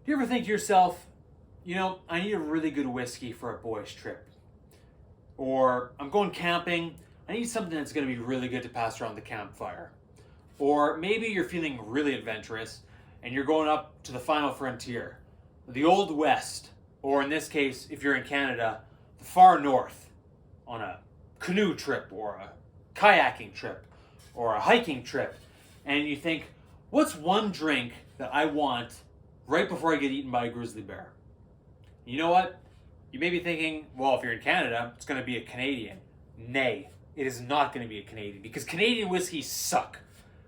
Do you ever think to yourself, I need a really good whiskey for a boys' trip? Or I'm going camping, I need something that's going to be really good to pass around the campfire. Or maybe you're feeling really adventurous and you're going up to the final frontier, the Old West, or in this case, if you're in Canada, the far north, on a canoe trip or a kayaking trip or a hiking trip. And you think, what's one drink that I want right before I get eaten by a grizzly bear? You know what? You may be thinking, well, if you're in Canada, it's going to be a Canadian. Nay, it is not going to be a Canadian because Canadian whiskeys suck.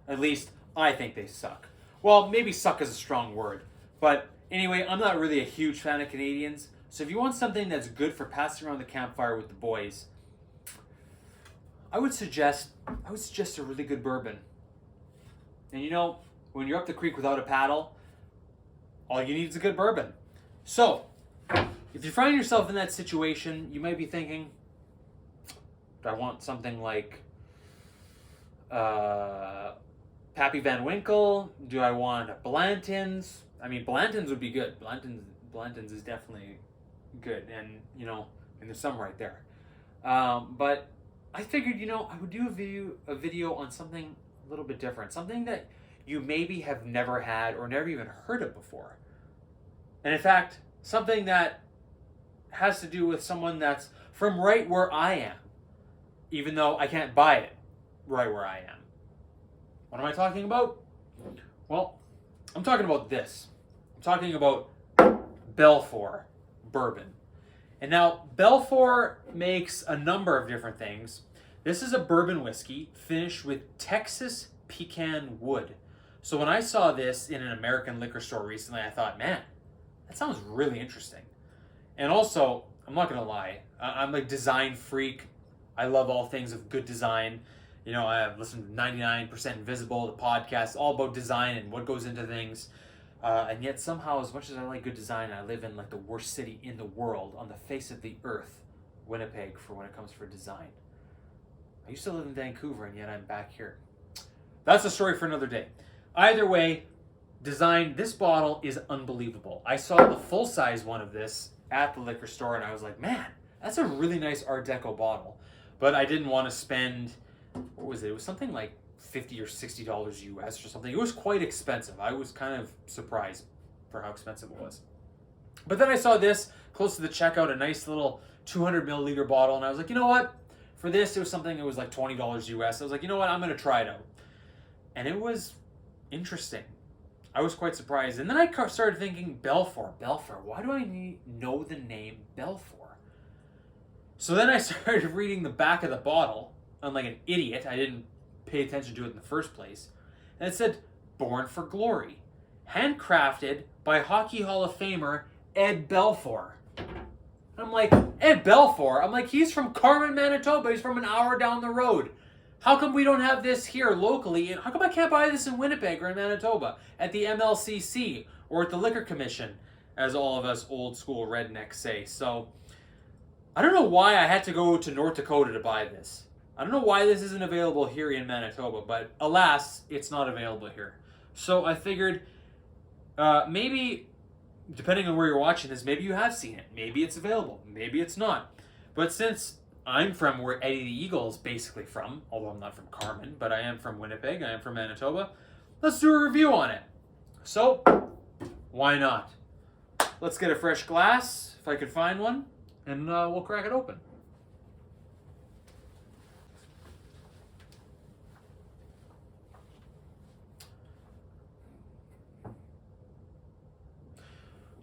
At least, I think they suck. Well, maybe suck is a strong word. But anyway, I'm not really a huge fan of Canadians. So if you want something that's good for passing around the campfire with the boys, I would suggest a really good bourbon. And when you're up the creek without a paddle, all you need is a good bourbon. So, if you find yourself in that situation, you might be thinking, do I want something like Pappy Van Winkle? Do I want a Blanton's? I mean, Blanton's would be good. Blanton's is definitely good, and there's some right there. But I figured, I would do a video on something a little bit different, something that you maybe have never had or never even heard of before. And in fact, something that has to do with someone that's from right where I am, even though I can't buy it right where I am. What am I talking about? Well, I'm talking about this. I'm talking about Belfour Bourbon. And now, Belfour makes a number of different things. This is a bourbon whiskey finished with Texas pecan wood. So when I saw this in an American liquor store recently, I thought, man, that sounds really interesting. And also, I'm not going to lie, I'm a design freak. I love all things of good design. I have listened to 99% Invisible, the podcast, all about design and what goes into things. And yet somehow, as much as I like good design, I live in like the worst city in the world on the face of the earth, Winnipeg, for when it comes for design. I used to live in Vancouver, and yet I'm back here. That's a story for another day. Either way, design, this bottle is unbelievable. I saw the full-size one of this at the liquor store, and I was like, man, that's a really nice Art Deco bottle. But I didn't want to spend, what was it? It was something like $50 or $60 US or something. It was quite expensive. I was kind of surprised for how expensive it was. But then I saw this close to the checkout, a nice little 200 milliliter bottle, and I was like, you know what? For this, it was something that was like $20 US. I was like, you know what? I'm going to try it out. And it was interesting. I was quite surprised. And then I started thinking, Belfour. Why do I know the name Belfour? So then I started reading the back of the bottle. I'm like an idiot. I didn't pay attention to it in the first place. And it said, Born for Glory. Handcrafted by Hockey Hall of Famer Ed Belfour. And I'm like, Ed Belfour? I'm like, he's from Carman, Manitoba. He's from an hour down the road. How come we don't have this here locally? And how come I can't buy this in Winnipeg or in Manitoba at the MLCC or at the Liquor Commission, as all of us old school rednecks say? So I don't know why I had to go to North Dakota to buy this. I don't know why this isn't available here in Manitoba, but alas, it's not available here. So I figured maybe, depending on where you're watching this, maybe you have seen it. Maybe it's available. Maybe it's not. But since I'm from where Eddie the Eagle is basically from, although I'm not from Carman, but I am from Winnipeg, I am from Manitoba, let's do a review on it. So, why not? Let's get a fresh glass, if I could find one, and we'll crack it open.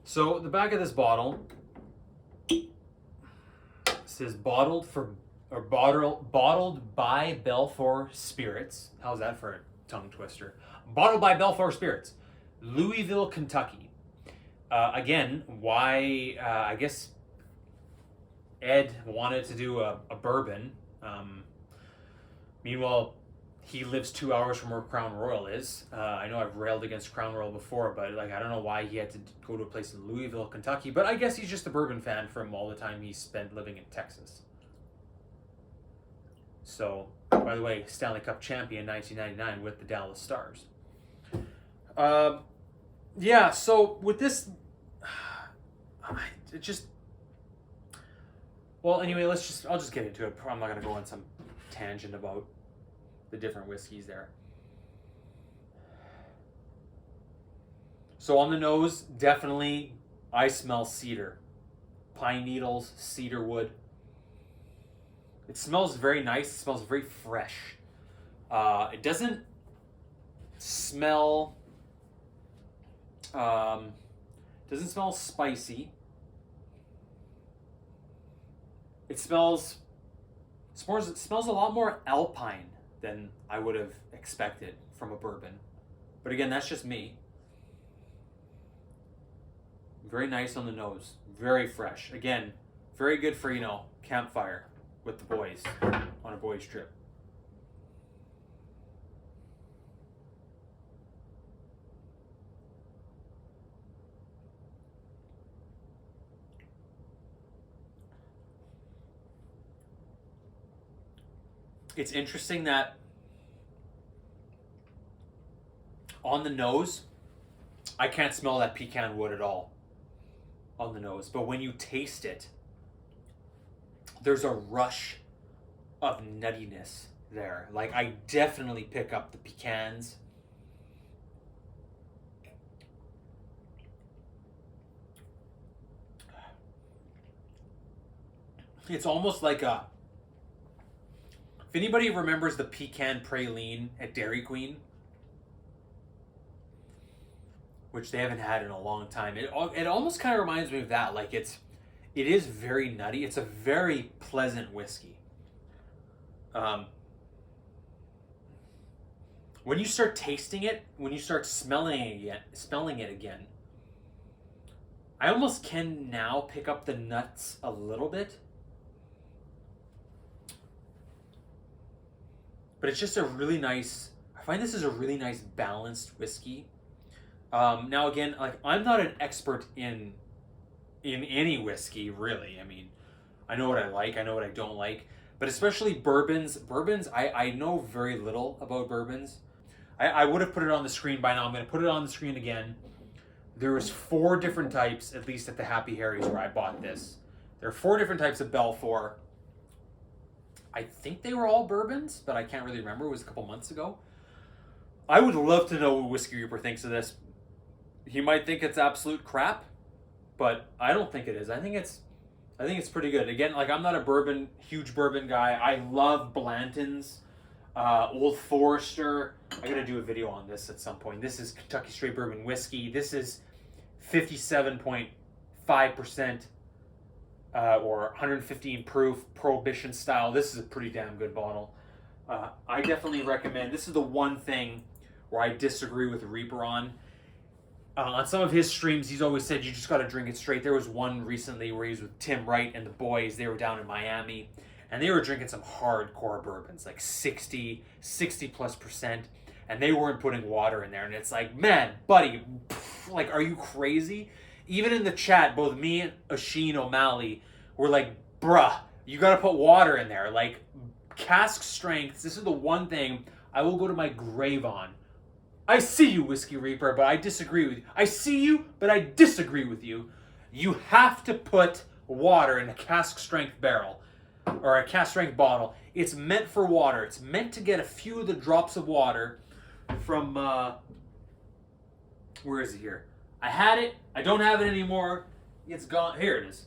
So, the back of this bottle says bottled by Belfour Spirits. How's that for a tongue twister? Bottled by Belfour Spirits, Louisville, Kentucky. Again, why? I guess Ed wanted to do a bourbon. Meanwhile, he lives 2 hours from where Crown Royal is. I know I've railed against Crown Royal before, but I don't know why he had to go to a place in Louisville, Kentucky. But I guess he's just a bourbon fan from all the time he spent living in Texas. So, by the way, Stanley Cup champion 1999 with the Dallas Stars. So with this it just. Well, anyway, I'll just get into it. I'm not gonna go on some tangent about the different whiskeys there. So on the nose, definitely, I smell cedar, pine needles, cedar wood. It smells very nice. It smells very fresh. It doesn't smell. Doesn't smell spicy. It smells a lot more alpine than I would have expected from a bourbon. But again, that's just me. Very nice on the nose. Very fresh. Again, very good for, campfire with the boys on a boys trip. It's interesting that on the nose, I can't smell that pecan wood at all on the nose. But when you taste it, there's a rush of nuttiness there. Like, I definitely pick up the pecans. It's almost like if anybody remembers the pecan praline at Dairy Queen, which they haven't had in a long time, it almost kind of reminds me of that. Like, it is very nutty. It's a very pleasant whiskey. When you start tasting it, when you start smelling it again, I almost can now pick up the nuts a little bit. But it's just a really nice, I find this is a really nice balanced whiskey. Now again, like, I'm not an expert in any whiskey, really. I mean, I know what I like, I know what I don't like, but especially bourbons, I know very little about bourbons. I would have put it on the screen by now. I'm going to put it on the screen again. There was 4 different types, at least at the Happy Harry's where I bought this. There are 4 different types of Belfour. I think they were all bourbons, but I can't really remember. It was a couple months ago. I would love to know what Whiskey Reaper thinks of this. He might think it's absolute crap, but I don't think it is. I think it's pretty good. Again, like, I'm not a huge bourbon guy. I love Blanton's, Old Forester. I gotta do a video on this at some point. This is Kentucky Straight Bourbon Whiskey. This is 57.5%. Or 115 proof, Prohibition style. This is a pretty damn good bottle. I definitely recommend. This is the one thing where I disagree with Reaper on. On some of his streams, he's always said you just got to drink it straight. There was one recently where he was with Tim Wright and the boys. They were down in Miami, and they were drinking some hardcore bourbons, like 60 plus percent, and they weren't putting water in there. And it's like, man, buddy, like, are you crazy? Even in the chat, both me and Asheen O'Malley were like, bruh, you gotta put water in there. Like, cask strength, this is the one thing I will go to my grave on. I see you, Whiskey Reaper, but I disagree with you. I see you, but I disagree with you. You have to put water in a cask strength barrel, or a cask strength bottle. It's meant for water. It's meant to get a few of the drops of water from, where is it here? I had it. I don't have it anymore. It's gone. Here it is.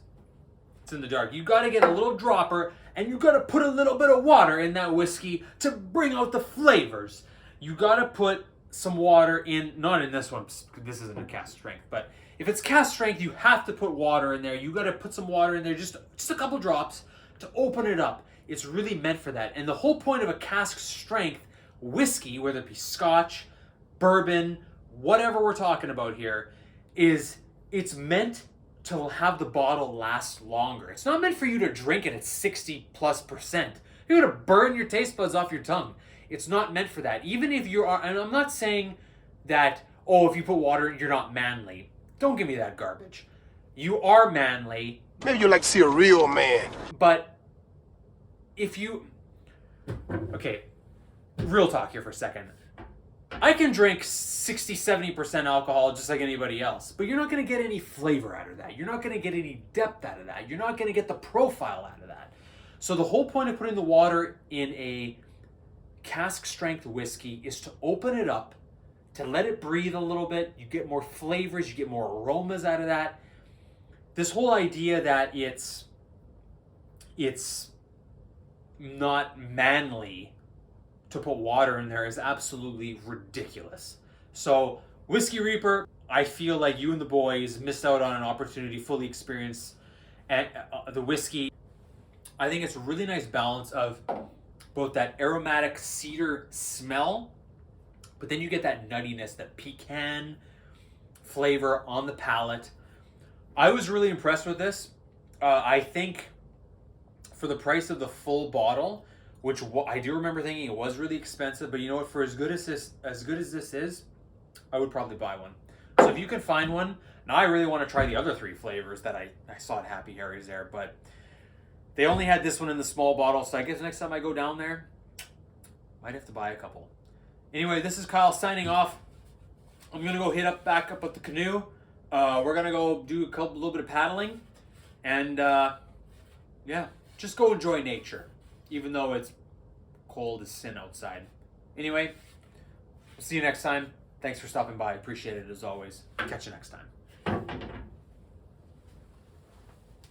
It's in the dark. You got to get a little dropper, and you got to put a little bit of water in that whiskey to bring out the flavors. You got to put some water in, not in this one, this isn't a cask strength, but if it's cask strength, you have to put water in there. You got to put some water in there, just a couple drops to open it up. It's really meant for that. And the whole point of a cask strength whiskey, whether it be Scotch, bourbon, whatever we're talking about here, is it's meant to have the bottle last longer. It's not meant for you to drink it at 60 plus percent. You're going to burn your taste buds off your tongue. It's not meant for that. Even if you are, and I'm not saying that, oh, if you put water in, you're not manly. Don't give me that garbage. You are manly. Maybe you like to see a real man. But if you, okay, real talk here for a second. I can drink 60, 70% alcohol just like anybody else, but you're not going to get any flavor out of that. You're not going to get any depth out of that. You're not going to get the profile out of that. So the whole point of putting the water in a cask strength whiskey is to open it up, to let it breathe a little bit. You get more flavors, you get more aromas out of that. This whole idea that it's not manly to put water in there is absolutely ridiculous. So Whiskey Reaper, I feel like you and the boys missed out on an opportunity to fully experience the whiskey. I think it's a really nice balance of both that aromatic cedar smell, but then you get that nuttiness, that pecan flavor on the palate. I was really impressed with this. I think for the price of the full bottle, which I do remember thinking it was really expensive, but you know what? For as good as this is, I would probably buy one. So if you can find one, now I really want to try the other 3 flavors that I saw at Happy Harry's there, but they only had this one in the small bottle, so I guess next time I go down there, might have to buy a couple. Anyway, this is Kyle signing off. I'm gonna go back up with the canoe. We're gonna go do a little bit of paddling, and yeah, just go enjoy nature, even though it's cold as sin outside. Anyway, see you next time. Thanks for stopping by. Appreciate it as always. Catch you next time.